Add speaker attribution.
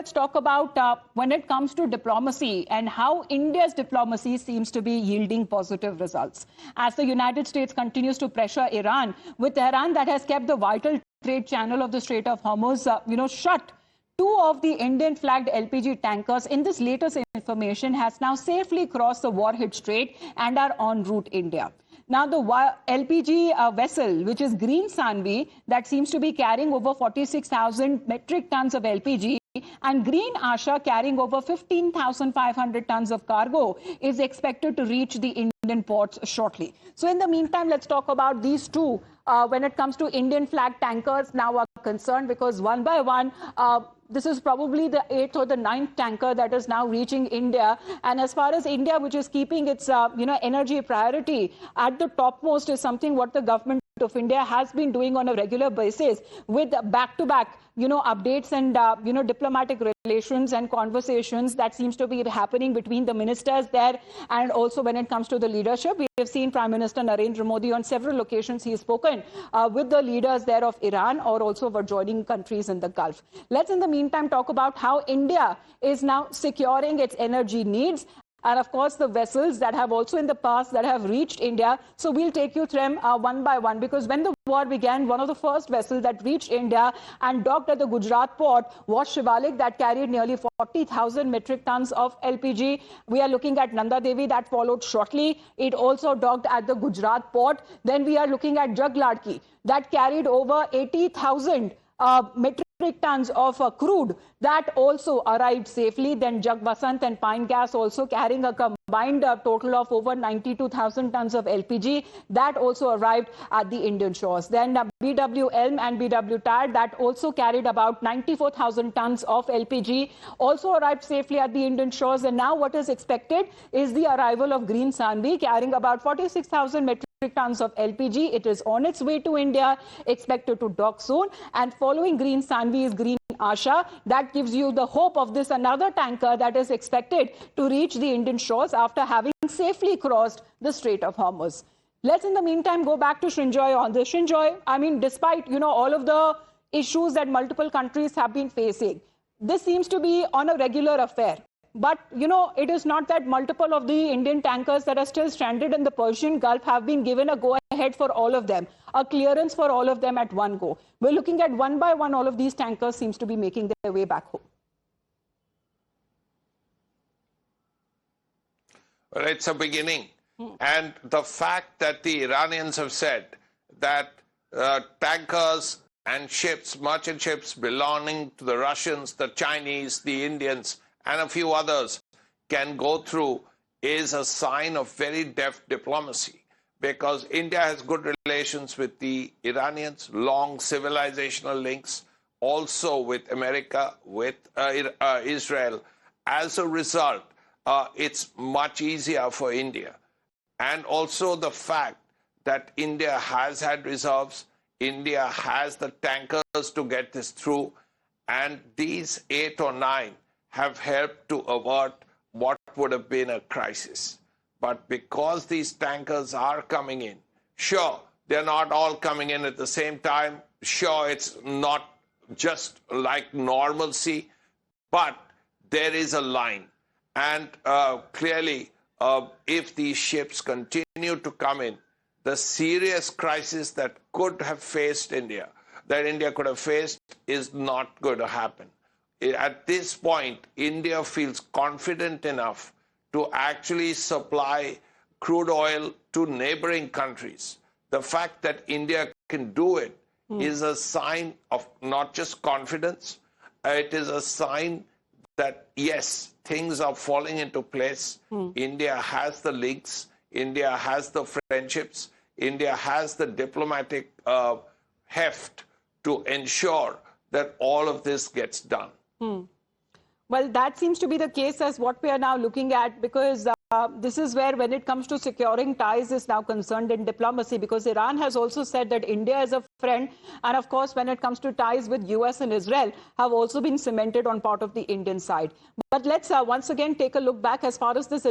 Speaker 1: let's talk about when it comes to diplomacy and how India's diplomacy seems to be yielding positive results. As the United States continues to pressure Iran, with Tehran that has kept the vital trade channel of the Strait of Hormuz, shut. Two of the Indian-flagged LPG tankers in this latest information has now safely crossed the war-hit strait and are en route India. Now, the LPG vessel, which is Green Sanvi, that seems to be carrying over 46,000 metric tons of LPG, and Green Asha, carrying over 15,500 tons of cargo, is expected to reach the Indian ports shortly. So in the meantime, let's talk about these two. When it comes to Indian flag tankers now are concerned, because one by one, this is probably the 8th or the 9th tanker that is now reaching India. And as far as India, which is keeping its energy priority at the topmost, is something what the government of India has been doing on a regular basis with back-to-back updates and diplomatic relations and conversations that seems to be happening between the ministers there. And also when it comes to the leadership, we have seen Prime Minister Narendra Modi on several occasions he has spoken with the leaders there of Iran or also of adjoining countries in the Gulf. Let's in the meantime talk about how India is now securing its energy needs. And of course, the vessels that have also in the past that have reached India. So we'll take you through them one by one, because when the war began, one of the first vessels that reached India and docked at the Gujarat port was Shivalik, that carried nearly 40,000 metric tons of LPG. We are looking at Nanda Devi, that followed shortly. It also docked at the Gujarat port. Then we are looking at Jagladki, that carried over 80,000 metric tons of crude, that also arrived safely. Then Jagvasant and Pine Gas also carrying a combined total of over 92,000 tons of LPG, that also arrived at the Indian shores. Then BW Elm and BW Tire, that also carried about 94,000 tons of LPG, also arrived safely at the Indian shores. And now what is expected is the arrival of Green Sanvi, carrying about 46,000 metric tons of LPG. It is on its way to India, expected to dock soon. And following Green Sanvi is Green Asha. That gives you the hope of this another tanker that is expected to reach the Indian shores after having safely crossed the Strait of Hormuz. Let's in the meantime go back to Srinjoy on this. Srinjoy, I mean, despite all of the issues that multiple countries have been facing, this seems to be on a regular affair. But, it is not that multiple of the Indian tankers that are still stranded in the Persian Gulf have been given a go-ahead for all of them, a clearance for all of them at one go. We're looking at one by one, all of these tankers seems to be making their way back home.
Speaker 2: Well, it's a beginning. And the fact that the Iranians have said that tankers and ships, merchant ships belonging to the Russians, the Chinese, the Indians, and a few others can go through is a sign of very deft diplomacy, because India has good relations with the Iranians, long civilizational links, also with America, with Israel. As a result, it's much easier for India. And also the fact that India has had reserves, India has the tankers to get this through, and these 8 or 9 have helped to avert what would have been a crisis. But because these tankers are coming in, sure, they're not all coming in at the same time. Sure, it's not just like normalcy, but there is a line. And clearly, if these ships continue to come in, the serious crisis that could have faced India, that India could have faced, is not going to happen. At this point, India feels confident enough to actually supply crude oil to neighboring countries. The fact that India can do it is a sign of not just confidence, it is a sign that, yes, things are falling into place. India has the links, India has the friendships, India has the diplomatic heft to ensure that all of this gets done.
Speaker 1: Well, that seems to be the case as what we are now looking at, because this is where, when it comes to securing ties, is now concerned in diplomacy, because Iran has also said that India is a friend. And of course, when it comes to ties with US and Israel, have also been cemented on part of the Indian side. But let's once again take a look back as far as this